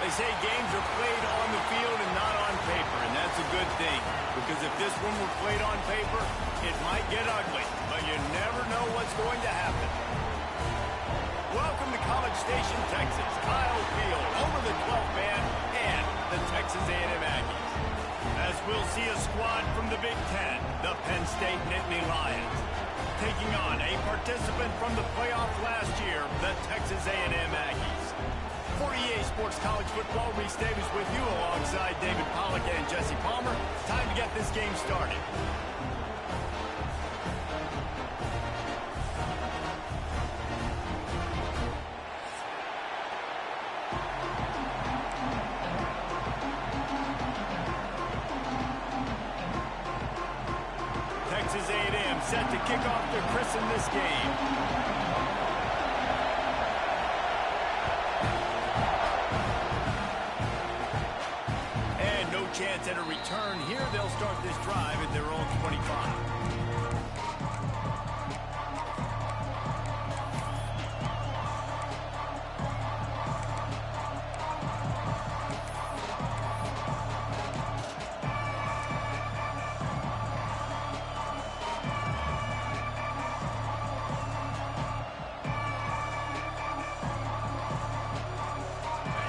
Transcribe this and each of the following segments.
They say games are played on the field and not on paper, and that's a good thing. Because if this one were played on paper, it might get ugly, but you never know what's going to happen. Welcome to College Station, Texas. Kyle Field, over the 12th man, and the Texas A&M Aggies. As we'll see a squad from the Big Ten, the Penn State Nittany Lions, taking on a participant from the playoff last year, the Texas A&M Aggies. For EA Sports College Football, Reese Davis with you alongside David Pollack and Jesse Palmer. Time to get this game started. Texas A&M set to kick off to christen this game. Chance at a return here. They'll start this drive at their own 25.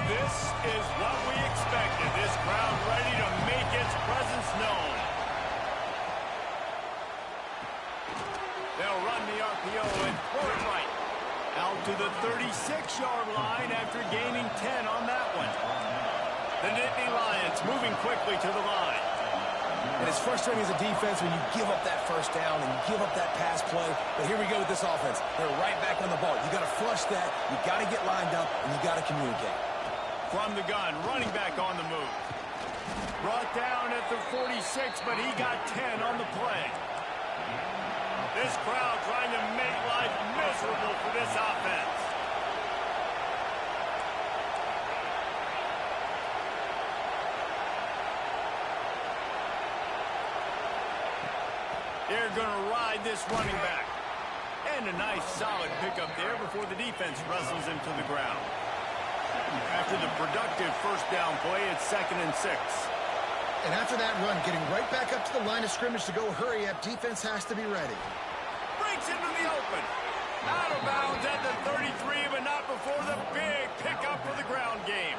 This is what we expected. This crowd ready to make its presence known. They'll run the RPO and throw it right. Out to the 36-yard line after gaining 10 on that one. The Nittany Lions moving quickly to the line. And it's frustrating as a defense when you give up that first down and you give up that pass play. But here we go with this offense. They're right back on the ball. You got to flush that. You got to get lined up, and you got to communicate. From the gun, running back on the move. Brought down at the 46, but he got 10 on the play. This crowd trying to make life miserable for this offense. They're going to ride this running back. And a nice solid pickup there before the defense wrestles him to the ground. After the productive first down play, it's 2nd and 6. And after that run, getting right back up to the line of scrimmage to go hurry up, defense has to be ready. Breaks into the open. Out of bounds at the 33, but not before the big pickup for the ground game.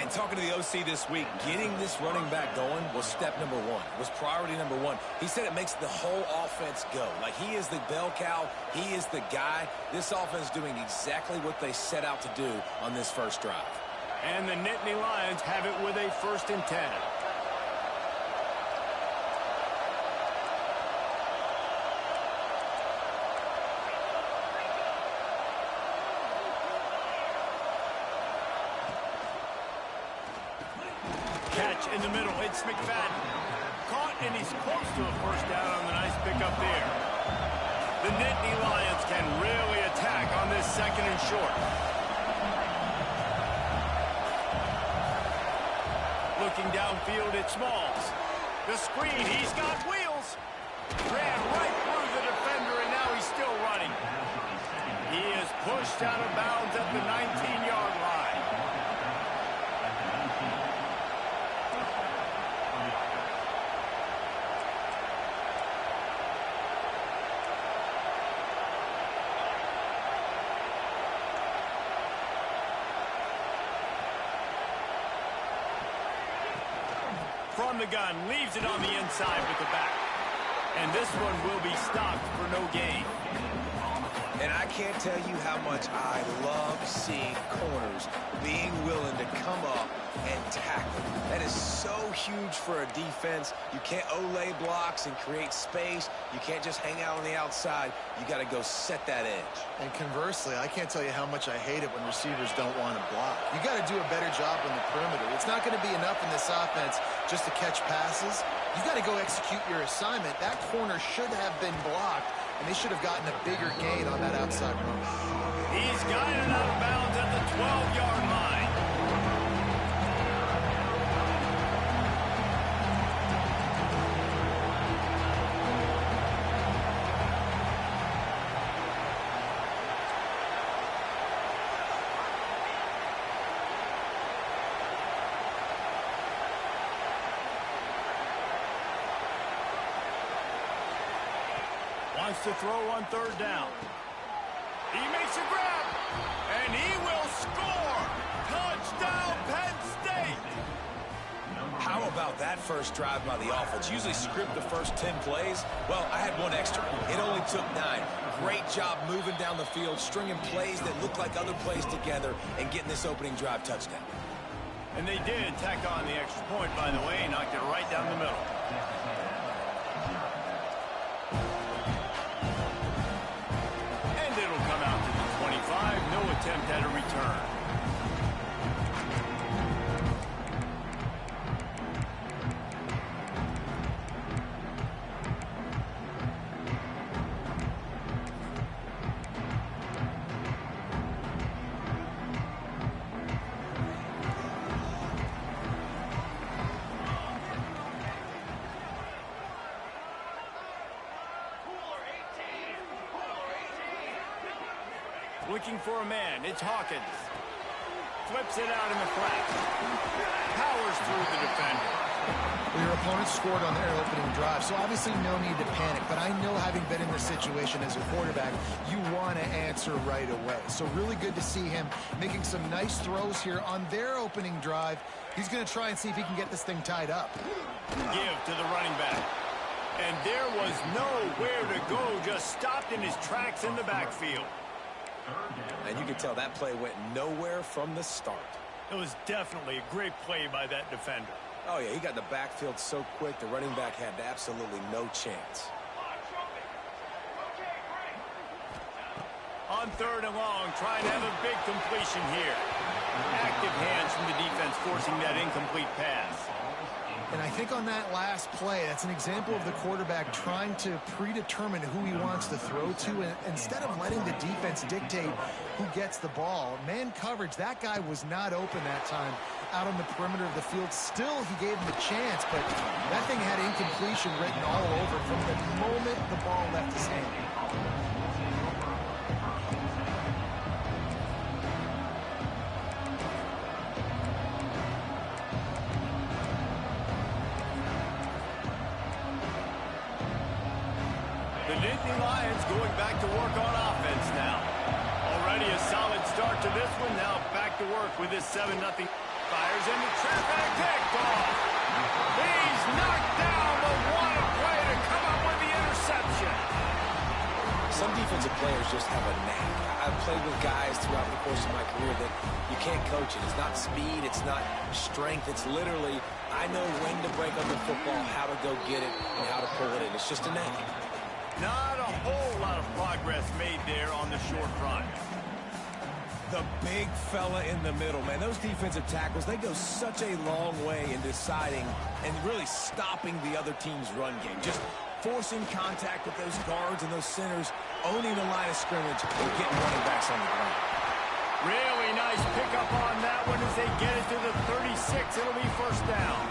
And talking to the OC this week, getting this running back going was step number one, was priority number one. He said it makes the whole offense go. Like, he is the bell cow. He is the guy. This offense doing exactly what they set out to do on this first drive. And the Nittany Lions have it with a 1st and 10. Catch in the middle. It's McFadden. Caught, and he's close to a first down on the nice pickup there. The Nittany Lions can really attack on this 2nd and short. Looking downfield at Smalls. The screen, he's got wheels. Ran right through the defender, and now he's still running. He is pushed out of bounds at the 19-yard line. From the gun, leaves it on the inside with the back. And this one will be stopped for no gain. And I can't tell you how much I love seeing corners being willing to come up and tackle. That is so huge for a defense. You can't olay blocks and create space. You can't just hang out on the outside. You got to go set that edge. And conversely, I can't tell you how much I hate it when receivers don't want to block. You got to do a better job on the perimeter. It's not going to be enough in this offense just to catch passes. You got to go execute your assignment. That corner should have been blocked, and they should have gotten a bigger gain on that outside run. He's guided out of bounds at the 12-yard line. wants to throw on third down. He makes a grab, and he will score. Touchdown, Penn State. How about that first drive by the offense? Usually script the first 10 plays. Well, I had one extra. It only took 9. Great job moving down the field, stringing plays that look like other plays together, and getting this opening drive touchdown. And they did tack on the extra point, by the way, knocked it right down the middle. And it'll come out to the 25. No attempt at a return. Looking for a man. It's Hawkins. Flips it out in the flat. Powers through the defender. Well, your opponent scored on their opening drive, so obviously no need to panic. But I know, having been in this situation as a quarterback, you want to answer right away. So really good to see him making some nice throws here on their opening drive. He's going to try and see if he can get this thing tied up. Give to the running back. And there was nowhere to go, just stopped in his tracks in the backfield. And you can tell that play went nowhere from the start. It was definitely a great play by that defender. Oh, yeah, he got in the backfield so quick, the running back had absolutely no chance. On third and long, trying to have a big completion here. Active hands from the defense forcing that incomplete pass. And I think on that last play, that's an example of the quarterback trying to predetermine who he wants to throw to, and instead of letting the defense dictate who gets the ball. Man coverage, that guy was not open that time out on the perimeter of the field. Still, he gave him a chance, but that thing had incompletion written all over from the moment the ball left his hand. The Nittany Lions going back to work on offense now. Already a solid start to this one. Now back to work with this 7-0. Fires into traffic, picked off. He's knocked down, but what a play to come up with the interception. Some defensive players just have a knack. I've played with guys throughout the course of my career that you can't coach it. It's not speed, it's not strength. It's literally, I know when to break up the football, how to go get it, and how to pull it in. It's just a knack. Not a whole lot of progress made there on the short run. The big fella in the middle, man. Those defensive tackles, they go such a long way in deciding and really stopping the other team's run game. Just forcing contact with those guards and those centers, owning the line of scrimmage, and getting running backs on the ground. Really nice pickup on that one as they get it to the 36. It'll be first down.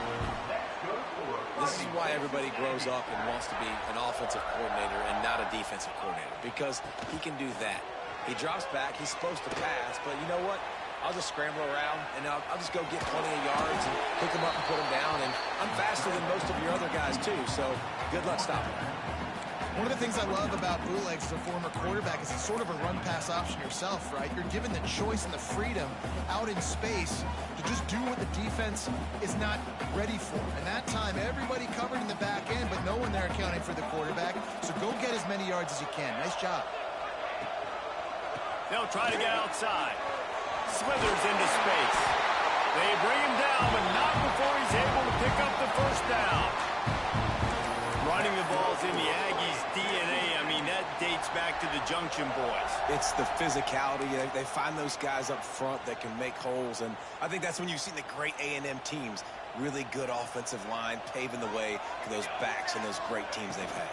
This is why everybody grows up and wants to be an offensive coordinator and not a defensive coordinator, because he can do that. He drops back, he's supposed to pass, but you know what? I'll just scramble around, and I'll just go get plenty of yards and pick them up and put them down, and I'm faster than most of your other guys, too, so good luck stopping. One of the things I love about bootlegs as a former quarterback is it's sort of a run-pass option yourself, right? You're given the choice and the freedom out in space to just do what the defense is not ready for. And that time, everybody covered in the back end, but no one there accounting for the quarterback. So go get as many yards as you can. Nice job. They'll try to get outside. Slithers into space. They bring him down, but not before he's able to pick up the first down. Running the ball's in the Aggies' DNA. I mean, that dates back to the Junction Boys. It's the physicality. They find those guys up front that can make holes, and I think that's when you've seen the great A&M teams. Really good offensive line, paving the way for those backs and those great teams they've had.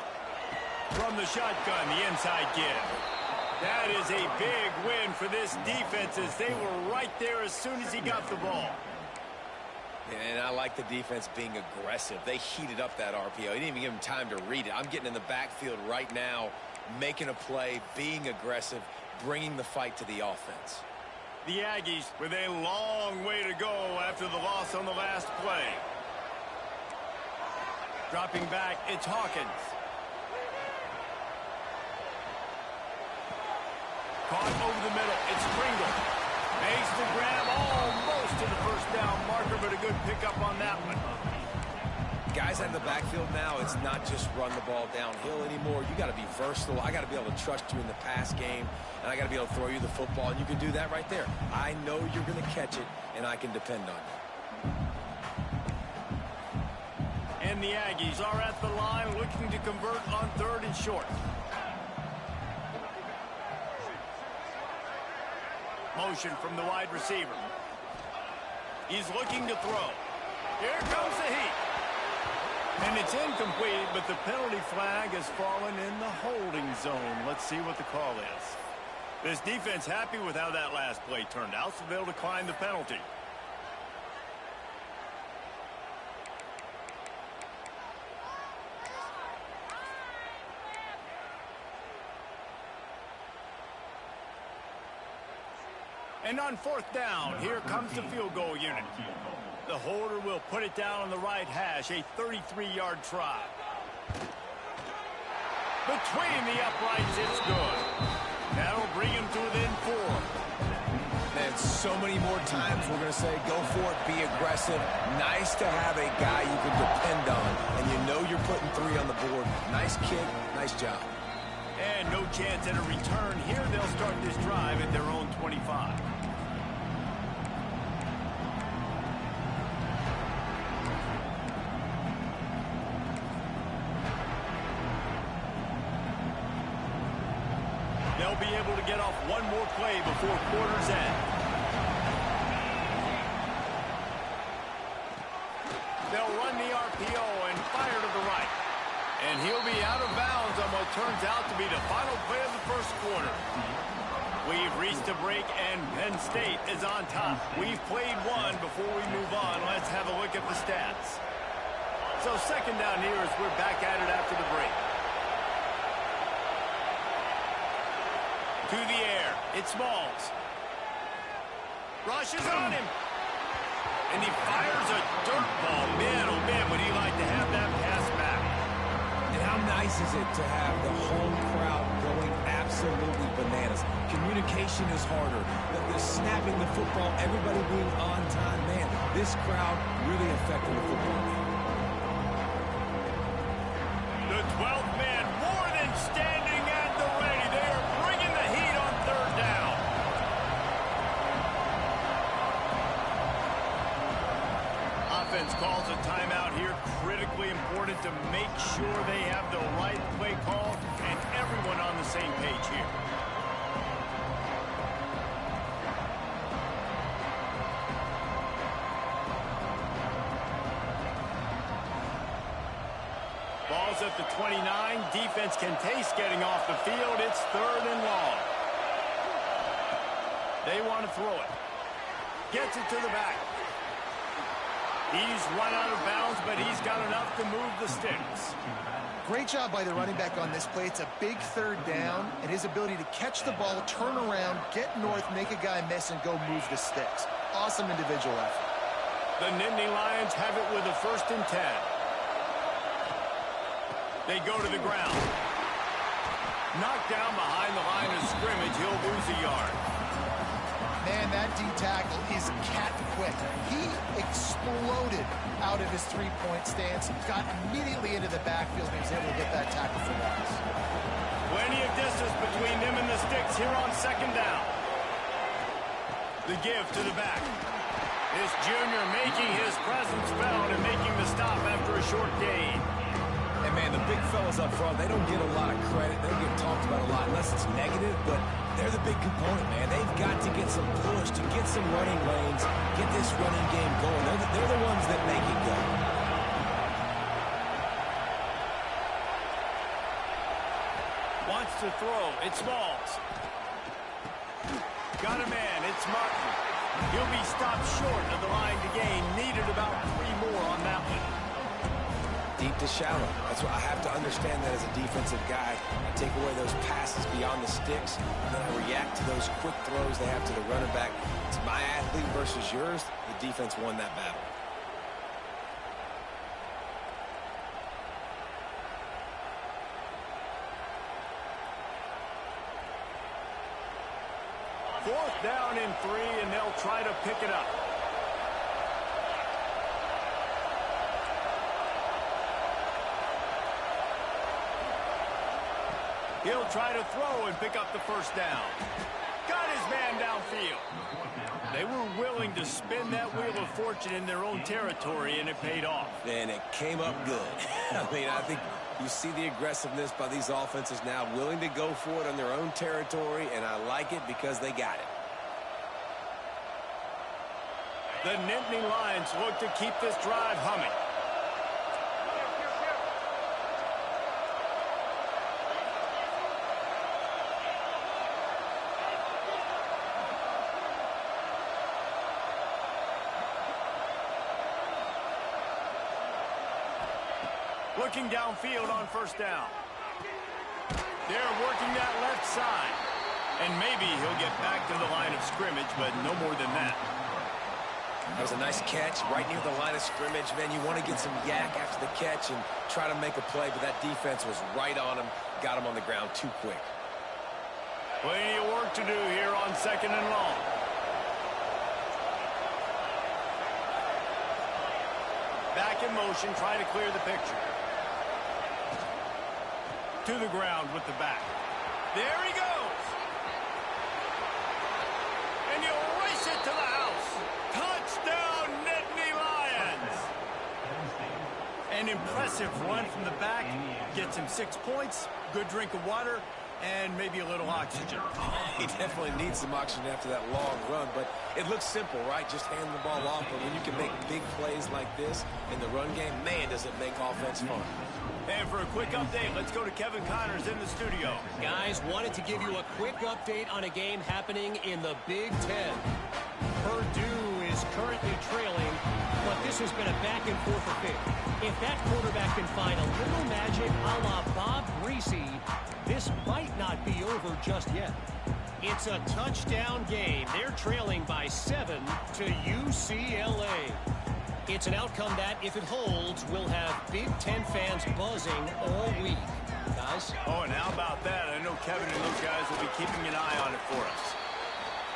From the shotgun, the inside give. That is a big win for this defense as they were right there as soon as he got the ball. And I like the defense being aggressive. They heated up that RPO. He didn't even give him time to read it. I'm getting in the backfield right now, making a play, being aggressive, bringing the fight to the offense. The Aggies with a long way to go after the loss on the last play. Dropping back, it's Hawkins. Caught over the middle. It's Kringle. Makes the grab almost to the first down marker, but a good pickup on that one. Guys out of the backfield now, it's not just run the ball downhill anymore. You got to be versatile. I got to be able to trust you in the pass game, and I got to be able to throw you the football, and you can do that right there. I know you're going to catch it, and I can depend on you. And the Aggies are at the line looking to convert on 3rd and short. Motion from the wide receiver. He's looking to throw. Here comes the heat. And it's incomplete, but the penalty flag has fallen in the holding zone. Let's see what the call is. This defense happy with how that last play turned out, so they'll decline the penalty. And on 4th down, here comes the field goal unit. The holder will put it down on the right hash, a 33-yard try. Between the uprights, it's good. That'll bring him to within 4. And so many more times we're going to say, go for it, be aggressive. Nice to have a guy you can depend on, and you know you're putting 3 on the board. Nice kick, nice job. And no chance at a return here. They'll start this drive at their own 25. They'll be able to get off one more play before quarter's end. They'll run the RPO and fire to the right. And he'll be out of bounds on what turns out to be the final play of the first quarter. We've reached a break, and Penn State is on top. We've played one. Before we move on, let's have a look at the stats. So 2nd down here as we're back at it after the break. To the air. It's Smalls. Rushes on him. And he fires a dirt ball. Man, oh man, would he like to have that pass back. And how nice is it to have the home crowd going absolutely bananas. Communication is harder. The snapping the football, everybody being on time. Man, this crowd really affecting the football game. The 12th man more than standing at the ready. They are bringing the heat on 3rd down. Offense calls a timeout here. Critically important to make sure they have the right play call and everyone on the same page here. Ball's at the 29. Defense can taste getting off the field. It's 3rd and long. They want to throw it. Gets it to the back. He's run out of bounds, but he's got enough to move the sticks. Great job by the running back on this play. It's a big 3rd down, and his ability to catch the ball, turn around, get north, make a guy miss, and go move the sticks. Awesome individual effort. The Nittany Lions have it with a 1st and 10. They go to the ground. Knocked down behind the line of scrimmage. He'll lose a yard. Man, that D tackle is cat quick. He exploded out of his 3-point stance, got immediately into the backfield, and was able to get that tackle for loss. Plenty of distance between them and the sticks here on 2nd down. The give to the back. This junior making his presence felt and making the stop after a short gain. And man, the big fellas up front, they don't get a lot of credit. They don't get talked about a lot unless it's negative, but they're the big component, man. They've got to get some push, to get some running lanes, get this running game going. They're the ones that make it go. Wants to throw. It's Smalls. Got a man. It's Martin. He'll be stopped short of the line to gain. Needed about 3 more on that one. Deep to shallow. That's what I have to understand that as a defensive guy. I take away those passes beyond the sticks, and then I react to those quick throws they have to the running back. It's my athlete versus yours. The defense won that battle. Down in 3, and they'll try to pick it up. He'll try to throw and pick up the first down. Got his man downfield. They were willing to spin that wheel of fortune in their own territory, and it paid off. And it came up good. I mean, I think you see the aggressiveness by these offenses now, willing to go for it on their own territory, and I like it because they got it. The Nittany Lions look to keep this drive humming. Looking downfield on first down. They're working that left side. And maybe he'll get back to the line of scrimmage, but no more than that. That was a nice catch right near the line of scrimmage. Man, you want to get some yak after the catch and try to make a play, but that defense was right on him, got him on the ground too quick. Plenty of work to do here on 2nd and long. Back in motion, trying to clear the picture. To the ground with the back. There he goes. And he'll race it to the house. Touchdown, Nittany Lions. An impressive run from the back. Gets him 6 points, good drink of water, and maybe a little oxygen. He definitely needs some oxygen after that long run, but it looks simple, right? Just hand the ball off, but when you can make big plays like this in the run game, man, does it make offense fun. And for a quick update, let's go to Kevin Connors in the studio. Guys, wanted to give you a quick update on a game happening in the Big Ten. Purdue is currently trailing, but this has been a back-and-forth affair. If that quarterback can find a little magic a la Bob Greasy, this might not be over just yet. It's a touchdown game. They're trailing by 7 to UCLA. It's an outcome that, if it holds, will have Big Ten fans buzzing all week. Guys? Oh, and how about that? I know Kevin and those guys will be keeping an eye on it for us.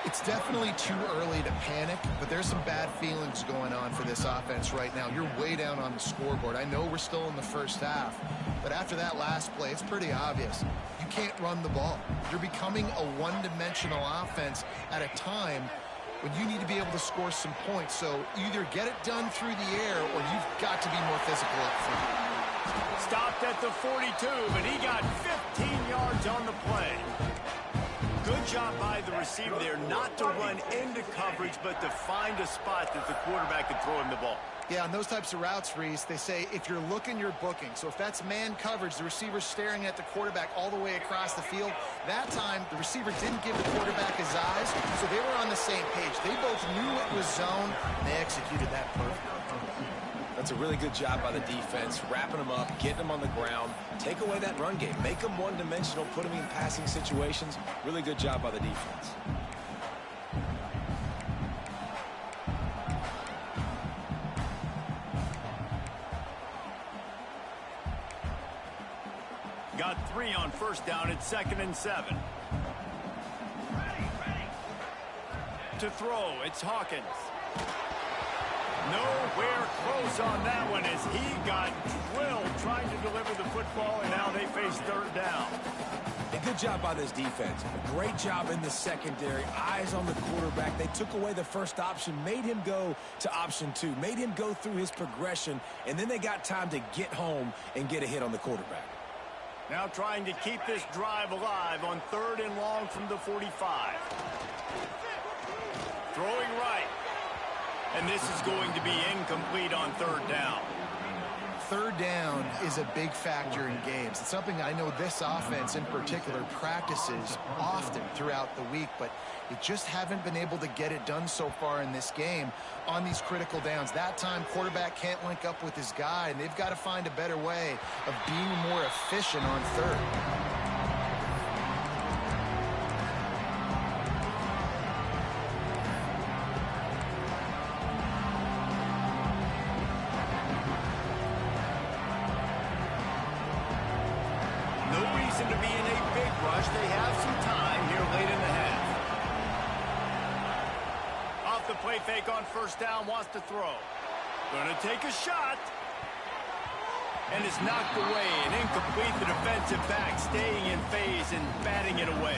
It's definitely too early to panic, but there's some bad feelings going on for this offense right now. You're way down on the scoreboard. I know we're still in the first half, but after that last play, it's pretty obvious. You can't run the ball. You're becoming a one-dimensional offense at a time when you need to be able to score some points. So either get it done through the air or you've got to be more physical up front. Stopped at the 42, but he got 15 yards on the play. Good job by the receiver there not to run into coverage, but to find a spot that the quarterback could throw him the ball. Yeah, on those types of routes, Reese, they say if you're looking, you're booking. So if that's man coverage, the receiver's staring at the quarterback all the way across the field. That time, the receiver didn't give the quarterback his eyes, so they were on the same page. They both knew it was zone, and they executed that perfectly. That's a really good job by the defense, wrapping them up, getting them on the ground, take away that run game, make them one-dimensional, put them in passing situations. Really good job by the defense. Got 3 on first down at 2nd and 7. To throw, it's Hawkins. Nowhere close on that one as he got drilled trying to deliver the football, and now they face 3rd down. A good job by this defense. A great job in the secondary. Eyes on the quarterback. They took away the first option, made him go to option 2, made him go through his progression, and then they got time to get home and get a hit on the quarterback. Now trying to keep this drive alive on 3rd and long from the 45. Throwing right. And this is going to be incomplete on 3rd down. 3rd down is a big factor in games. It's something I know this offense in particular practices often throughout the week, but they just haven't been able to get it done so far in this game on these critical downs. That time, quarterback can't link up with his guy, and they've got to find a better way of being more efficient on 3rd. To be in a big rush. They have some time here late in the half. off the play fake on first down, wants to throw. Gonna take a shot. And it's knocked away and incomplete. The defensive back staying in phase and batting it away.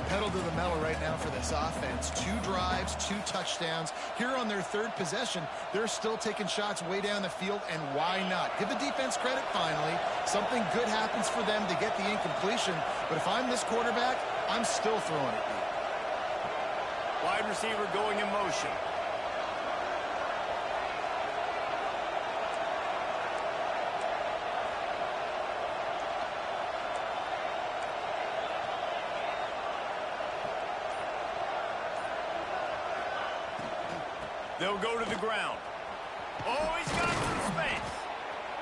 Pedal to the metal right now for this offense. 2 drives, 2 touchdowns. Here on their 3rd possession, they're still taking shots way down the field, and why not? Give the defense credit finally. Something good happens for them to get the incompletion, but if I'm this quarterback, I'm still throwing it deep. Wide receiver going in motion. They'll go to the ground. Oh, he's got some space.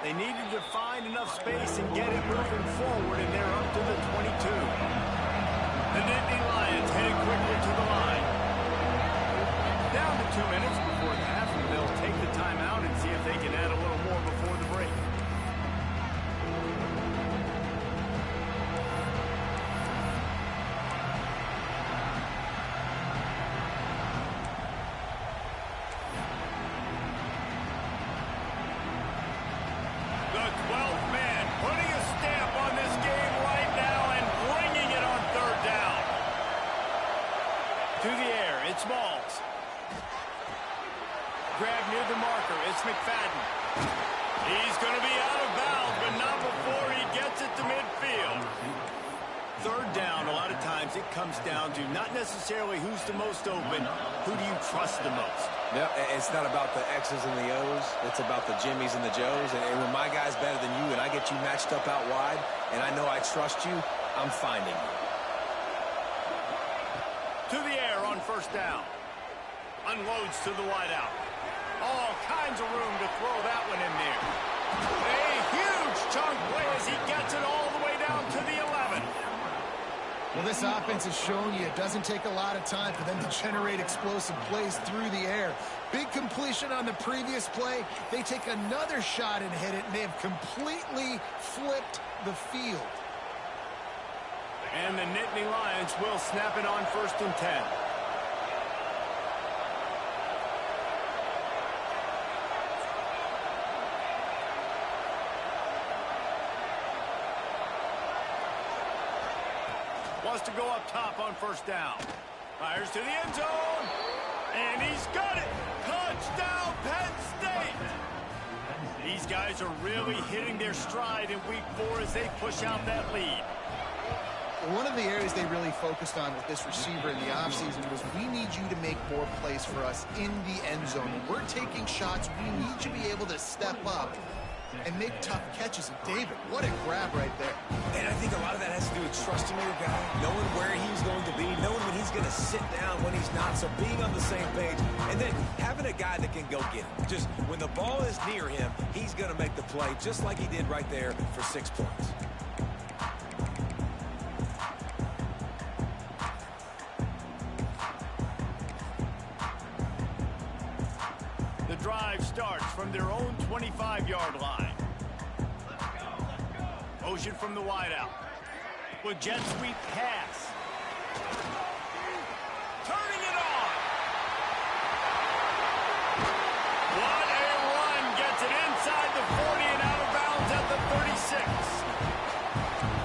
They needed to find enough space and get it moving forward, and they're up to the 22. The Nittany Lions headed quickly to the line. Down to 2 minutes before the half, and they'll take the timeout and see if they can add a little more before the break. Smalls. Grab near the marker. It's McFadden. He's going to be out of bounds, but not before he gets it to midfield. 3rd down, a lot of times it comes down to not necessarily who's the most open, who do you trust the most? Yep, it's not about the X's and the O's. It's about the Jimmies and the Joes. And when my guy's better than you and I get you matched up out wide, and I know I trust you, I'm finding you. To the air on first down. Unloads to the wideout. All kinds of room to throw that one in there. A huge chunk play as he gets it all the way down to the 11. Well, this offense has shown you it doesn't take a lot of time for them to generate explosive plays through the air. Big completion on the previous play. They take another shot and hit it, and they have completely flipped the field. And the Nittany Lions will snap it on 1st and 10. Wants to go up top on first down. Fires to the end zone. And he's got it. Touchdown, Penn State. These guys are really hitting their stride in week 4 as they push out that lead. One of the areas they really focused on with this receiver in the offseason was we need you to make more plays for us in the end zone. When we're taking shots, we need you to be able to step up and make tough catches. And David, what a grab right there. And I think a lot of that has to do with trusting your guy, knowing where he's going to be, knowing when he's going to sit down, when he's not, so being on the same page, and then having a guy that can go get it. Just when the ball is near him, he's going to make the play just like he did right there for 6 points. The drive starts from their own 25-yard line. Motion from the wideout. With jet sweep pass. Turning it on. What a run. Gets it inside the 40 and out of bounds at the 36.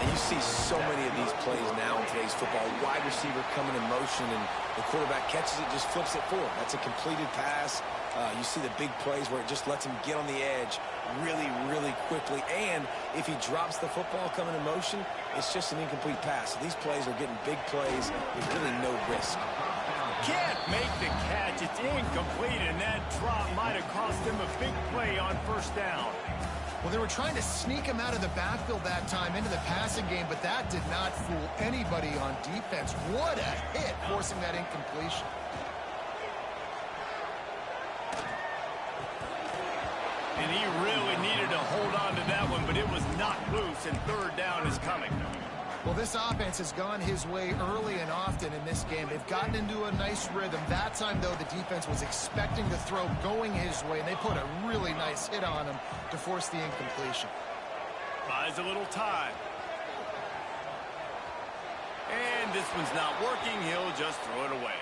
And you see so many of these plays now in today's football. Wide receiver coming in motion, and the quarterback catches it, just flips it forward. That's a completed pass. You see the big plays where it just lets him get on the edge really, really quickly. And if he drops the football coming in motion, it's just an incomplete pass. So these plays are getting big plays with really no risk. Can't make the catch. It's incomplete, and that drop might have cost him a big play on first down. Well, they were trying to sneak him out of the backfield that time into the passing game, but that did not fool anybody on defense. What a hit, forcing that incompletion. And he really needed to hold on to that one, but it was knocked loose, and third down is coming. Well, this offense has gone his way early and often in this game. They've gotten into a nice rhythm. That time, though, the defense was expecting the throw going his way, and they put a really nice hit on him to force the incompletion. Buys a little time. And this one's not working. He'll just throw it away.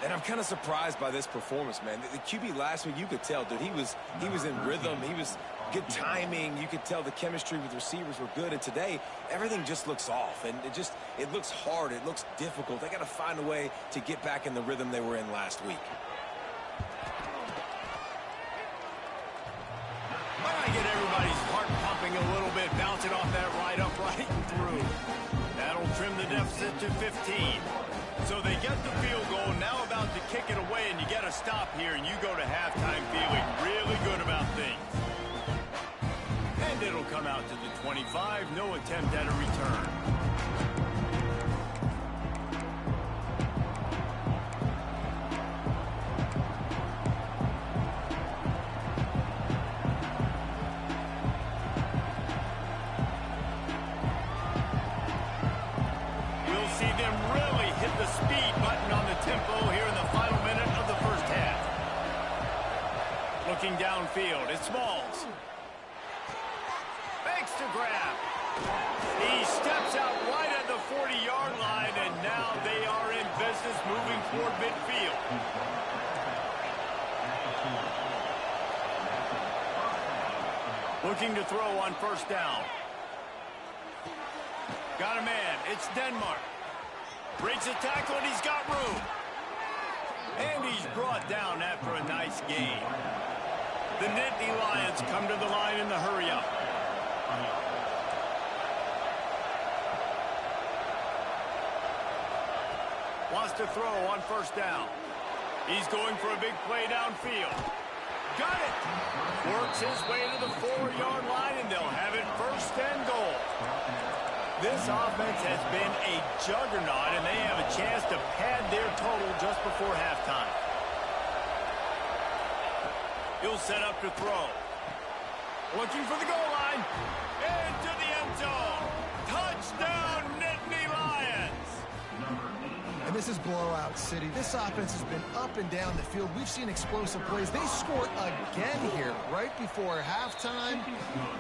And I'm kind of surprised by this performance, man. The QB last week, you could tell, dude, he was in rhythm. He was good timing. You could tell the chemistry with receivers were good. And today, everything just looks off. And it looks hard. It looks difficult. They got to find a way to get back in the rhythm they were in last week. Might get everybody's heart pumping a little bit, bouncing off that right up, right and through. That'll trim the deficit to 15. So they get the field goal, now about to kick it away, and you get a stop here, and you go to halftime feeling really good about things. And it'll come out to the 25, no attempt at a return. Looking downfield, it's Smalls. Fakes to grab. He steps out right at the 40-yard line, and now they are in business moving toward midfield. Looking to throw on first down. Got a man, it's Denmark. Breaks a tackle, and he's got room. And he's brought down after a nice gain. The Nittany Lions come to the line in the hurry-up. Wants to throw on first down. He's going for a big play downfield. Got it! Works his way to the 4-yard line, and they'll have it first and goal. This offense has been a juggernaut, and they have a chance to pad their total just before halftime. He'll set up to throw. Looking for the goal line. Into the end zone. Touchdown, Nittany Lions. And this is blowout city. This offense has been up and down the field. We've seen explosive plays. They score again here right before halftime.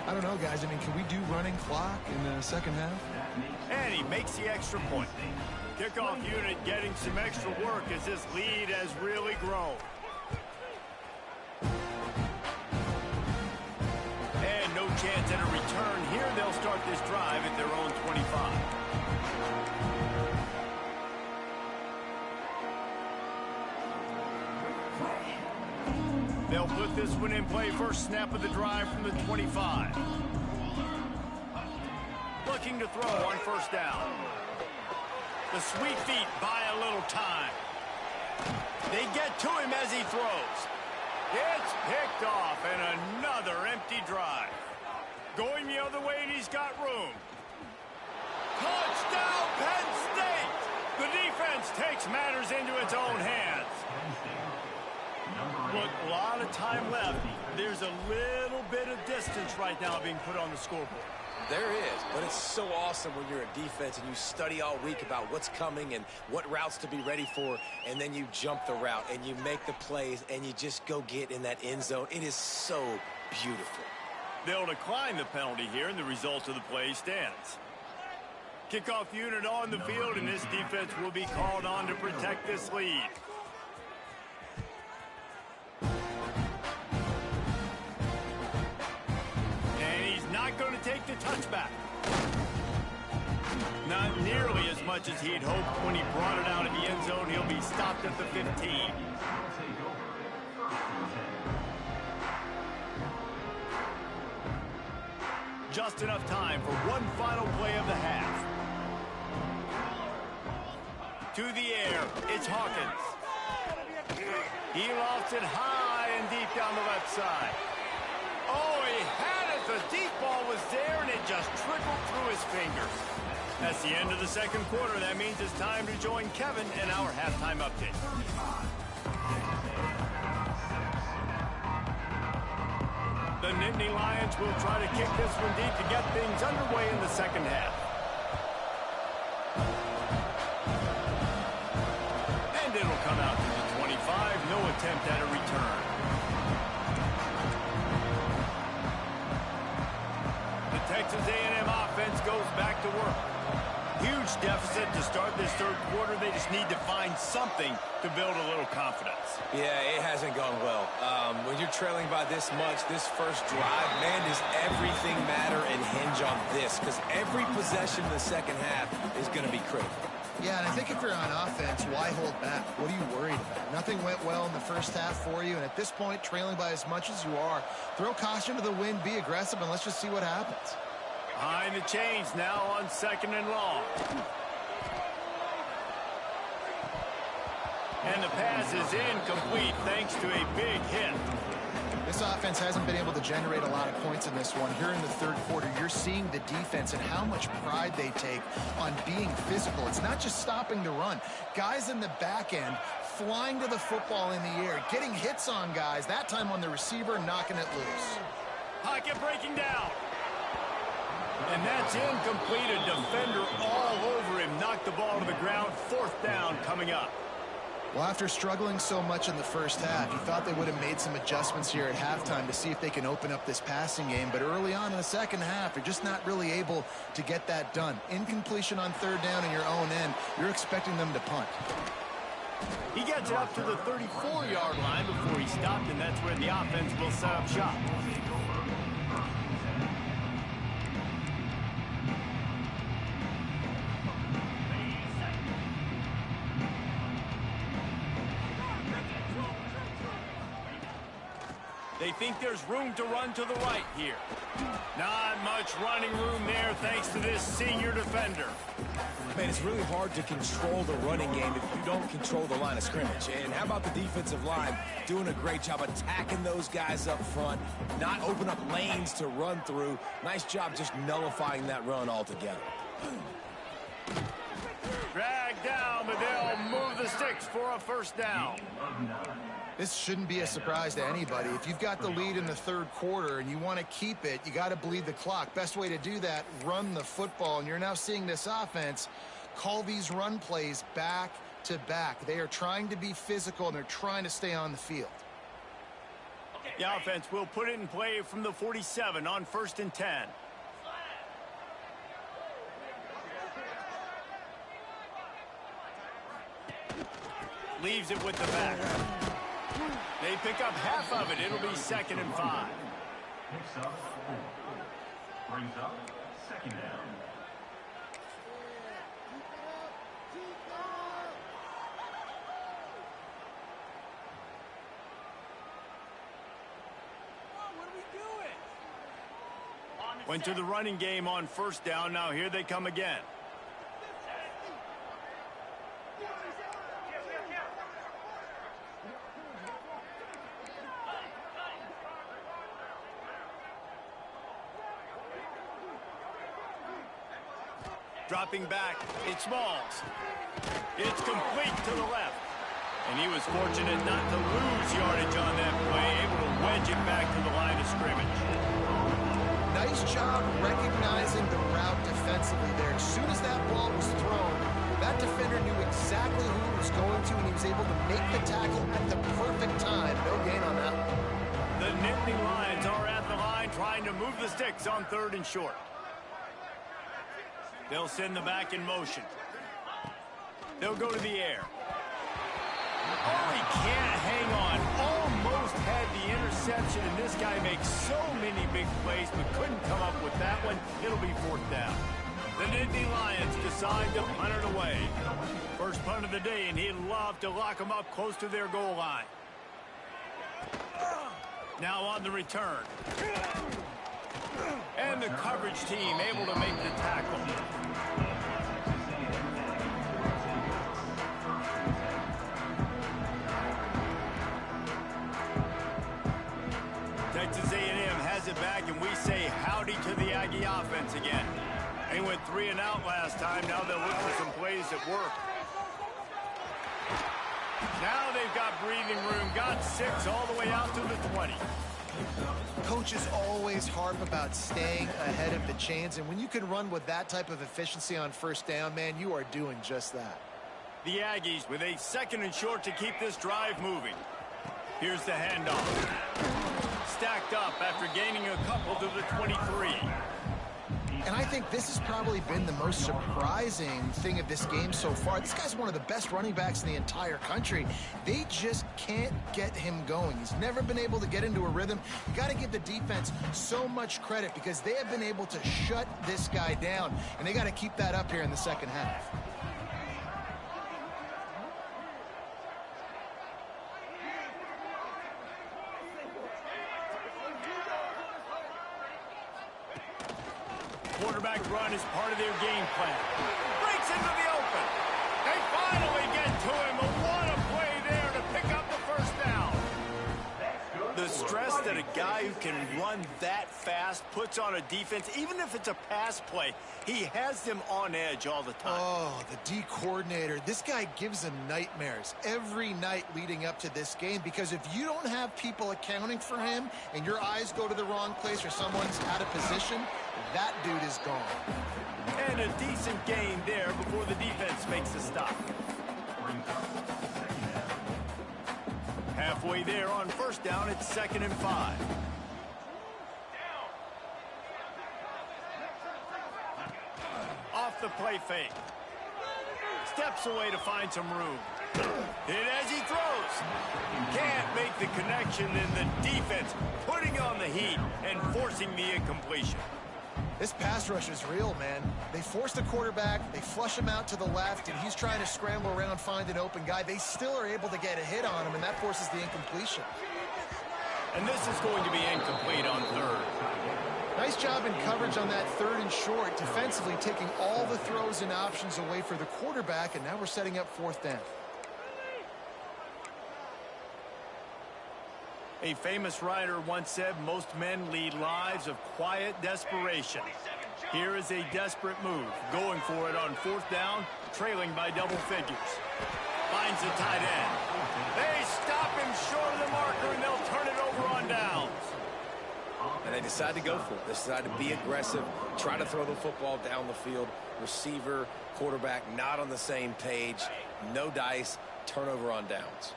I don't know, guys. I mean, can we do running clock in the second half? And he makes the extra point. Kickoff unit getting some extra work as this lead has really grown. And no chance at a return here. They'll start this drive at their own 25. They'll put this one in play first snap of the drive from the 25. Looking to throw on first down. The sweet feet buy a little time. They get to him as he throws. It's picked off, and another empty drive. Going the other way, and he's got room. Touchdown, Penn State! The defense takes matters into its own hands. Look, a lot of time left. There's a little bit of distance right now being put on the scoreboard. There is, but it's so awesome when you're a defense and you study all week about what's coming and what routes to be ready for, and then you jump the route and you make the plays and you just go get in that end zone. It is so beautiful. They'll decline the penalty here, and the result of the play stands. Kickoff unit on the field, and this defense will be called on to protect this lead. Going to take the touchback. Not nearly as much as he'd hoped when he brought it out of the end zone. He'll be stopped at the 15. Just enough time for one final play of the half. To the air, it's Hawkins. He lofts it high and deep down the left side. Oh, he had it. The deep ball was there, and it just trickled through his fingers. That's the end of the second quarter. That means it's time to join Kevin in our halftime update. The Nittany Lions will try to kick this one deep to get things underway in the second half. And it'll come out to the 25. No attempt at a return. Texas A&M offense goes back to work. Huge deficit to start this third quarter. They just need to find something to build a little confidence. Yeah, it hasn't gone well. When you're trailing by this much, this first drive, man, does everything matter and hinge on this? Because every possession in the second half is going to be critical. Yeah, and I think if you're on offense, why hold back? What are you worried about? Nothing went well in the first half for you, and at this point, trailing by as much as you are, throw caution to the wind, be aggressive, and let's just see what happens. Behind the chains now on 2nd and long. And the pass is incomplete thanks to a big hit. This offense hasn't been able to generate a lot of points in this one. Here in the third quarter, you're seeing the defense and how much pride they take on being physical. It's not just stopping the run. Guys in the back end flying to the football in the air, getting hits on guys, that time on the receiver, knocking it loose. Pocket breaking down. And that's incomplete. A defender all over him. Knocked the ball to the ground. 4th down coming up. Well, after struggling so much in the first half, you thought they would have made some adjustments here at halftime to see if they can open up this passing game. But early on in the second half, you're just not really able to get that done. Incompletion on 3rd down in your own end, you're expecting them to punt. He gets it up to the 34-yard line before he stopped, and that's where the offense will set up shop. They think there's room to run to the right here. Not much running room there thanks to this senior defender. Man, it's really hard to control the running game if you don't control the line of scrimmage. And how about the defensive line doing a great job attacking those guys up front, not open up lanes to run through. Nice job just nullifying that run altogether. Dragged down, but they'll move the sticks for a 1st down. This shouldn't be a surprise to anybody. If you've got the lead in the third quarter and you want to keep it, you got to bleed the clock. Best way to do that, run the football. And you're now seeing this offense call these run plays back to back. They are trying to be physical, and they're trying to stay on the field. The offense will put it in play from the 47 on 1st and 10. Leaves it with the back. They pick up half of it. It'll be 2nd and 5. Picks up 4. Brings up 2nd down. Went to the running game on 1st down. Now here they come again. Dropping back, it's Smalls. It's complete to the left. And he was fortunate not to lose yardage on that play, able to wedge it back to the line of scrimmage. Nice job recognizing the route defensively there. As soon as that ball was thrown, that defender knew exactly who he was going to, and he was able to make the tackle at the perfect time. No gain on that one. The Nittany Lions are at the line trying to move the sticks on 3rd and short. They'll send the back in motion. They'll go to the air. Oh, he can't hang on. Almost had the interception, and this guy makes so many big plays, but couldn't come up with that one. It'll be 4th down. The Nittany Lions decide to punt it away. First punt of the day, and he'd love to lock them up close to their goal line. Now on the return. And the coverage team able to make the tackle. Texas A&M has it back, and we say howdy to the Aggie offense again. They went 3 and out last time. Now they'll look for some plays that work. Now they've got breathing room. Got 6 all the way out to the 20. Coaches always harp about staying ahead of the chains, and when you can run with that type of efficiency on 1st down, man, you are doing just that. The Aggies with a 2nd and short to keep this drive moving. Here's the handoff. Stacked up after gaining a couple to the 23. And I think this has probably been the most surprising thing of this game so far. This guy's one of the best running backs in the entire country. They just can't get him going. He's never been able to get into a rhythm. You got to give the defense so much credit because they have been able to shut this guy down, and they got to keep that up here in the second half. Quarterback run is part of their game plan. Breaks into the open. They finally get to him. What a play there to pick up the first down. The stress that a guy who can run that fast puts on a defense, even if it's a pass play, he has them on edge all the time. Oh, the D coordinator. This guy gives them nightmares every night leading up to this game because if you don't have people accounting for him and your eyes go to the wrong place or someone's out of position, that dude is gone. And a decent gain there before the defense makes a stop. Halfway there on first down, it's 2nd and 5. Off the play fake. Steps away to find some room. And as he throws, can't make the connection, and the defense putting on the heat and forcing the incompletion. This pass rush is real, man. They force the quarterback, they flush him out to the left, and he's trying to scramble around, find an open guy. They still are able to get a hit on him, and that forces the incompletion. And this is going to be incomplete on third. Nice job in coverage on that 3rd and short, defensively taking all the throws and options away for the quarterback, and now we're setting up 4th down. A famous writer once said, most men lead lives of quiet desperation. Here is a desperate move, going for it on 4th down, trailing by double figures. Finds the tight end. They stop him short of the marker, and they'll turn it over on downs. And they decide to go for it. They decide to be aggressive, try to throw the football down the field. Receiver, quarterback, not on the same page. No dice, turnover on downs.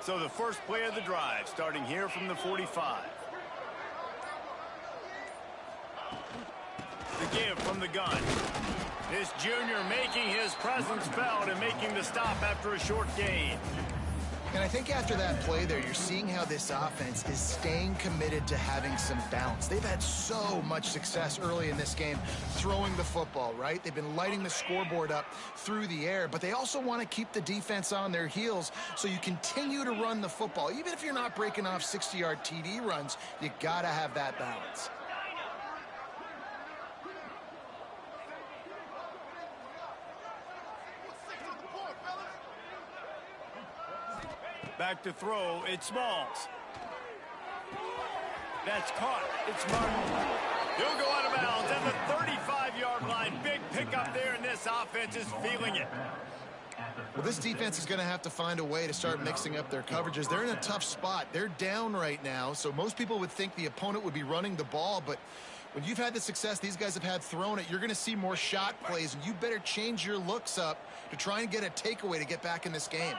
So the first play of the drive, starting here from the 45. The give from the gun. This junior making his presence felt and making the stop after a short gain. And I think after that play there, you're seeing how this offense is staying committed to having some balance. They've had so much success early in this game throwing the football, right? They've been lighting the scoreboard up through the air, but they also want to keep the defense on their heels so you continue to run the football. Even if you're not breaking off 60-yard TD runs, you got to have that balance. Back to throw, it's Smalls. That's caught, it's Martin. He'll go out of bounds at the 35-yard line. Big pickup there, and this offense is feeling it. Well, this defense is going to have to find a way to start mixing up their coverages. They're in a tough spot. They're down right now, so most people would think the opponent would be running the ball, but when you've had the success these guys have had throwing it, you're going to see more shot plays, and you better change your looks up to try and get a takeaway to get back in this game.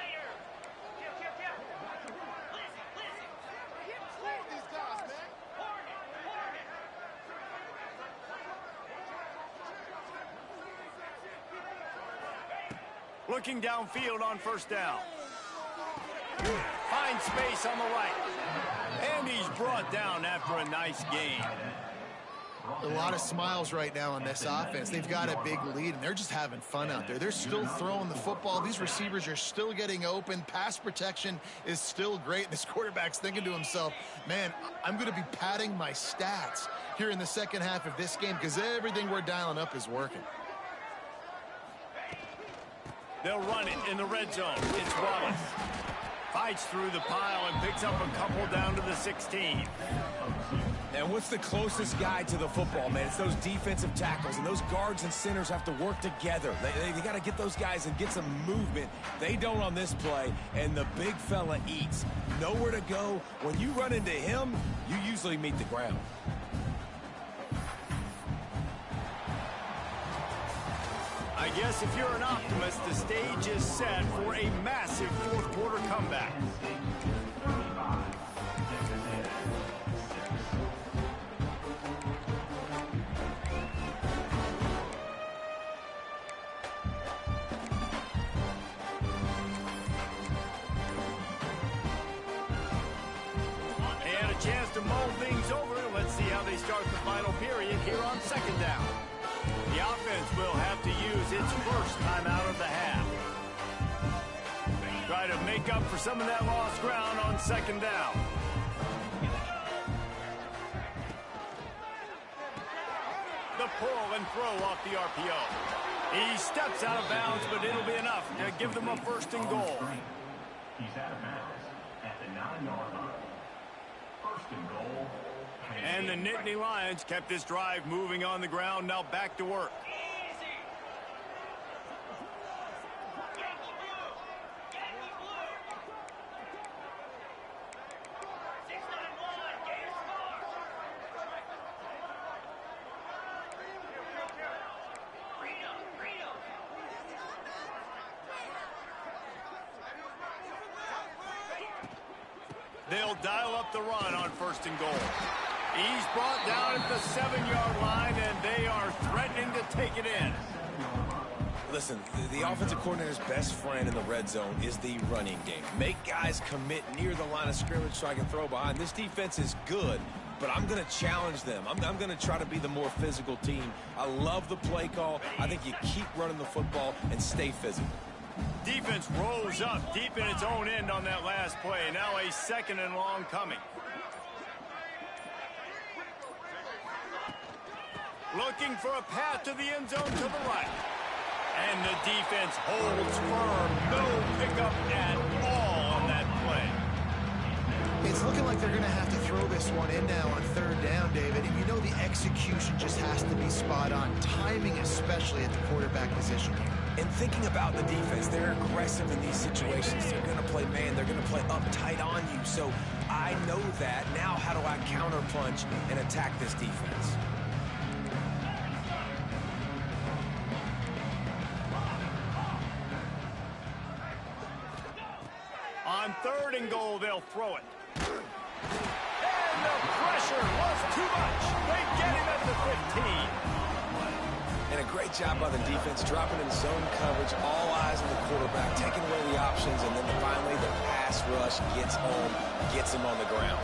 Looking downfield on first down. Finds space on the right. And he's brought down after a nice gain. A lot of smiles right now on this offense. They've got a big lead, and they're just having fun out there. They're still throwing the football. These receivers are still getting open. Pass protection is still great. This quarterback's thinking to himself, man, I'm going to be padding my stats here in the second half of this game because everything we're dialing up is working. They'll run it in the red zone. It's Wallace. Fights through the pile and picks up a couple down to the 16. And what's the closest guy to the football, man? It's those defensive tackles, and those guards and centers have to work together. They got to get those guys and get some movement. They don't on this play, and the big fella eats. Nowhere to go. When you run into him, you usually meet the ground. I guess if you're an optimist, the stage is set for a massive fourth quarter comeback. chance to mull things over. Let's see how they start the final period here on second down. The offense will have to use its first timeout of the half. Try to make up for some of that lost ground on second down. The pull and throw off the RPO. He steps out of bounds, but it'll be enough to give them a first and goal. He's out of bounds at the 9-yard line. First and goal. And the Nittany Lions kept this drive moving on the ground. Now back to work. They'll dial up the run on first and goal. He's brought down at the 7-yard line, and they are threatening to take it in. Listen, the offensive coordinator's best friend in the red zone is the running game. Make guys commit near the line of scrimmage so I can throw behind. This defense is good, but I'm going to challenge them. I'm going to try to be the more physical team. I love the play call. I think you keep running the football and stay physical. Defense rose up deep in its own end on that last play. Now a second and long coming. Looking for a path to the end zone to the right. And the defense holds firm. No pickup at all on that play. It's looking like they're going to have to throw this one in now on third down, David. And you know the execution just has to be spot on. Timing, especially at the quarterback position here. And thinking about the defense, they're aggressive in these situations. They're going to play man. They're going to play uptight on you. So I know that. Now how do I counterpunch and attack this defense? On third and goal, they'll throw it. And the pressure was too much. They get him at the 15. And a great job by the defense, dropping in zone coverage, all eyes on the quarterback, taking away the options, and then finally the pass rush gets home, gets him on the ground.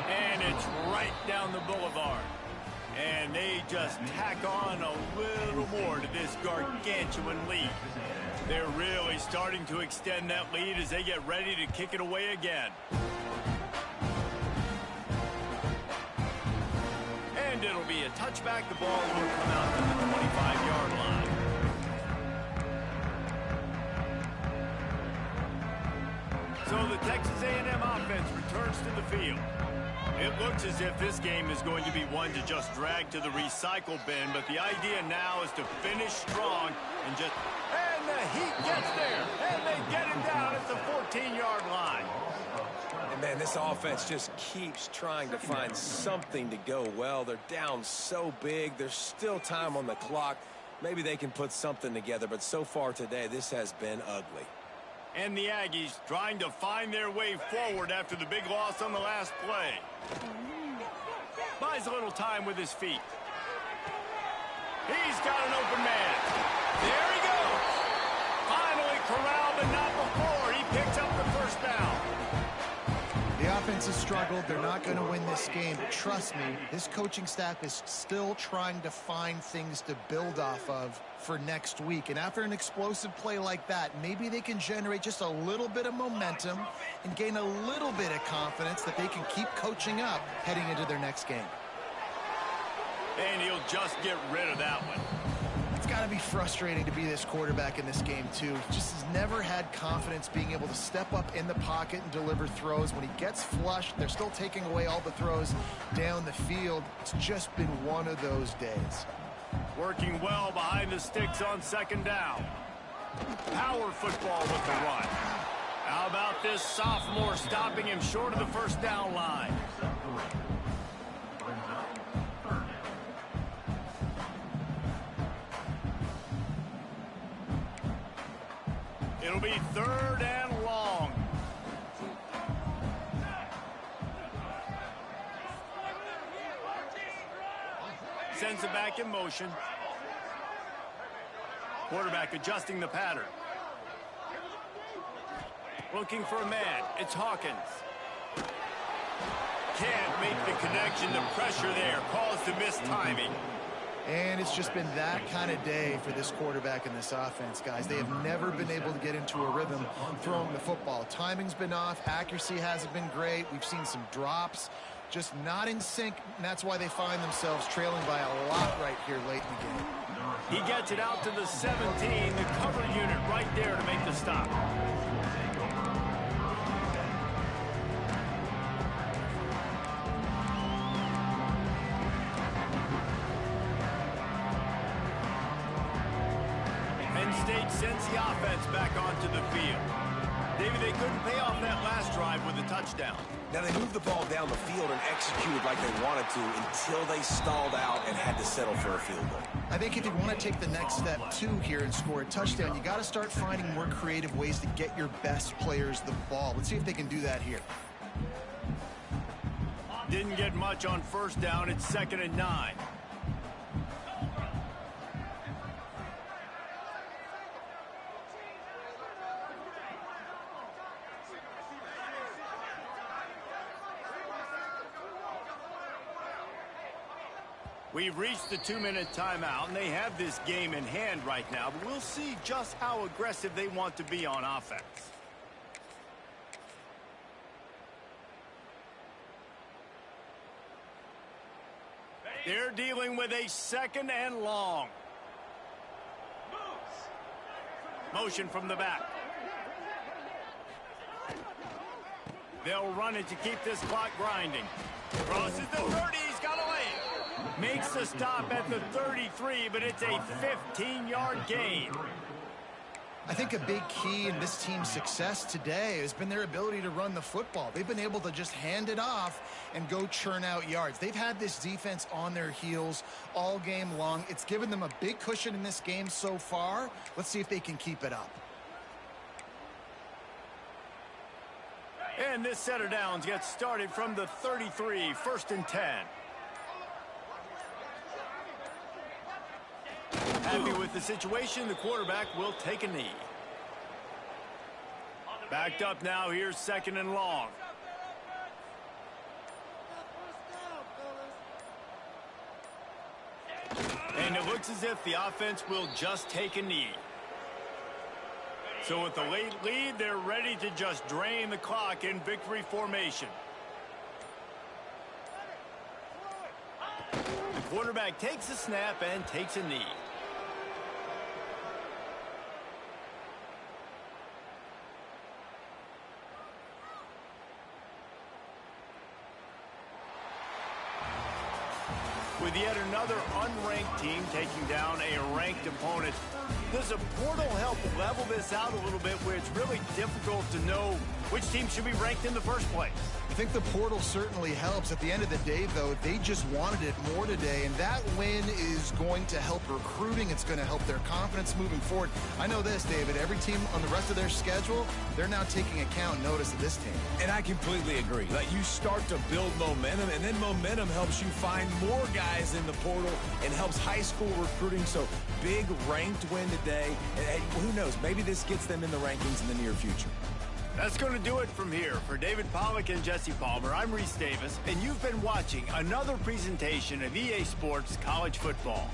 And it's right down the boulevard. And they just tack on a little more to this gargantuan lead. They're really starting to extend that lead as they get ready to kick it away again. And it'll be a touchback. The ball will come out to the 25-yard line. So the Texas A&M offense returns to the field. It looks as if this game is going to be one to just drag to the recycle bin, but the idea now is to finish strong and just... And the Heat gets there, and they get him down at the 14-yard line. And man, this offense just keeps trying to find something to go well. They're down so big. There's still time on the clock. Maybe they can put something together, but so far today, this has been ugly. And the Aggies trying to find their way forward after the big loss on the last play. Buys a little time with his feet. He's got an open man. There he goes. Finally corralled, but not before. He picks up the first down. The offense has struggled. They're not going to win this game. But trust me, this coaching staff is still trying to find things to build off of for next week. And after an explosive play like that, maybe they can generate just a little bit of momentum and gain a little bit of confidence that they can keep coaching up heading into their next game. And he'll just get rid of that one. It's got to be frustrating to be this quarterback in this game, too. He just has never had confidence being able to step up in the pocket and deliver throws. When he gets flushed, they're still taking away all the throws down the field. It's just been one of those days. Working well behind the sticks on second down. Power football with the run. How about this sophomore stopping him short of the first down line? It'll be third and long. Sends it back in motion. Quarterback adjusting the pattern. Looking for a man. It's Hawkins. Can't make the connection. The pressure there caused the mistiming. And it's just been that kind of day for this quarterback and this offense, guys. They have never been able to get into a rhythm throwing the football. Timing's been off. Accuracy hasn't been great. We've seen some drops. Just not in sync, and that's why they find themselves trailing by a lot right here late in the game. He gets it out to the 17, the cover unit right there to make the stop. Penn State sends the offense back onto the field. David, they couldn't pay off that last drive with a touchdown. Now, they moved the ball down the field and executed like they wanted to until they stalled out and had to settle for a field goal. I think if you want to take the next step, too, here and score a touchdown, you got to start finding more creative ways to get your best players the ball. Let's see if they can do that here. Didn't get much on first down. It's 2nd and 9. We've reached the 2-minute timeout, and they have this game in hand right now, but we'll see just how aggressive they want to be on offense. They're dealing with a 2nd and long. Motion from the back. They'll run it to keep this clock grinding. Crosses the 30, he's got a lane. Makes the stop at the 33, but it's a 15-yard gain. I think a big key in this team's success today has been their ability to run the football. They've been able to just hand it off and go churn out yards. They've had this defense on their heels all game long. It's given them a big cushion in this game so far. Let's see if they can keep it up. And this set of downs gets started from the 33, 1st and 10. Happy with the situation, the quarterback will take a knee. Backed up now, here's 2nd and long. And it looks as if the offense will just take a knee. So with the late lead, they're ready to just drain the clock in victory formation. The quarterback takes a snap and takes a knee. With yet another unranked team taking down a ranked opponent, does a portal help level this out a little bit where it's really difficult to know which team should be ranked in the first place? I think the portal certainly helps. At the end of the day, though, they just wanted it more today, and that win is going to help recruiting. It's going to help their confidence moving forward. I know this, David, every team on the rest of their schedule, they're now taking account notice of this team. And I completely agree. Like, you start to build momentum, and then momentum helps you find more guys in the portal and helps high school recruiting. So big ranked win today. And who knows, maybe this gets them in the rankings in the near future. That's going to do it from here. For David Pollack and Jesse Palmer, I'm Reese Davis, and you've been watching another presentation of EA Sports College Football.